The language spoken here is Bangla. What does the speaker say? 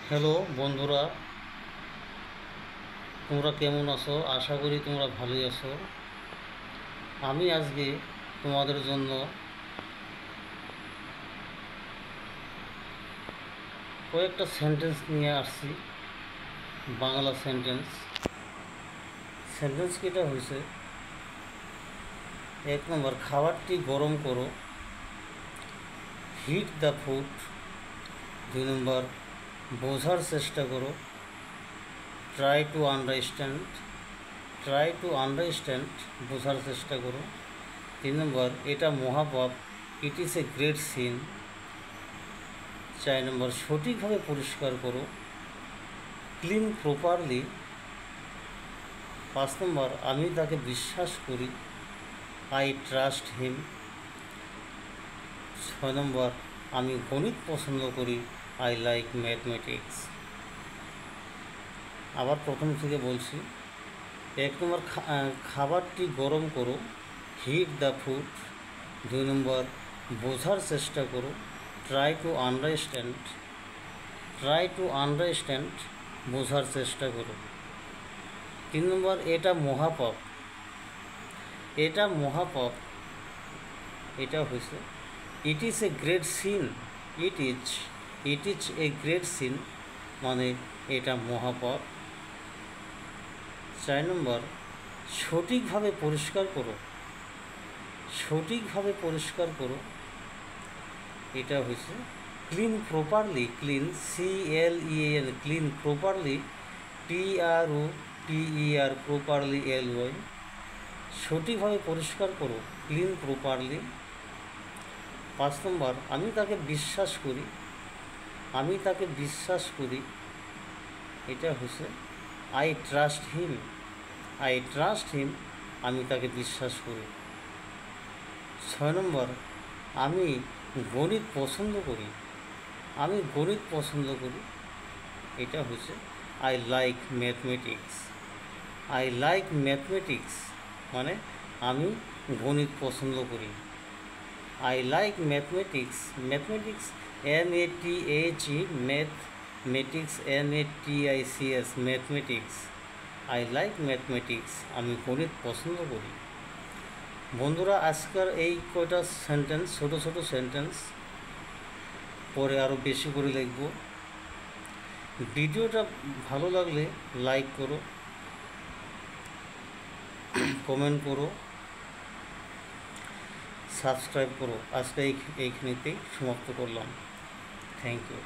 হ্যালো বন্ধুরা, তোমরা কেমন আছো? আশা করি তোমরা ভালোই আছো। আমি আজকে তোমাদের জন্য কয়েকটা সেন্টেন্স নিয়ে আসছি। বাংলা সেন্টেন্স কিটা হয়েছে, 1 নম্বর, খাবারটি গরম করো, হিট দ্য ফুড। 2 নম্বর, বোঝার চেষ্টা করো, ট্রাই টু আন্ডারস্ট্যান্ড, বোঝার চেষ্টা করো। 3 নম্বর, এটা মহাপাপ, it is a great sin. 4 নম্বর, সঠিকভাবে পরিষ্কার করো, ক্লিন প্রপারলি। 5 নম্বর, আমি তাকে বিশ্বাস করি, আই ট্রাস্ট হিম। 6 নম্বর, আমি গণিত পছন্দ করি, আই লাইক ম্যাথমেটিক্স। আবার প্রথম থেকে বলছি। 1 নম্বর, খাবারটি গরম করো, হিট দ্য ফুড। 2 নম্বর, বোঝার চেষ্টা করো, ট্রাই টু আন্ডারস্ট্যান্ড, বোঝার চেষ্টা করো। 3 নম্বর, এটা মহাপাপ, এটা হয়েছে it is a great sin. It is a great sin মানে এটা মহাপাপ। 4 নম্বর, সঠিকভাবে পরিষ্কার করো, এটা হয়েছে clean properly, clean properly, properly, সঠিকভাবে পরিষ্কার করো, ক্লিন প্রপারলি। 5 নম্বর, আমি তাকে বিশ্বাস করি, এটা হচ্ছে আই ট্রাস্ট হিম, আমি তাকে বিশ্বাস করি। 6 নম্বর, আমি গণিত পছন্দ করি, এটা হচ্ছে আই লাইক ম্যাথমেটিক্স, মানে আমি গণিত পছন্দ করি। I like mathematics, MATHE, mathematics, I like mathematics, আমি গণিত পছন্দ করি। বন্ধুরা, আজকের এই কয়টা সেন্টেন্স, ছোট সেন্টেন্স, পরে আরও বেশি করে লিখব। ভিডিওটা ভালো লাগলে লাইক করো, কমেন্ট করো, সাবস্ক্রাইব করো। আজকে এইখানেতেই সমাপ্ত করলাম। Thank you.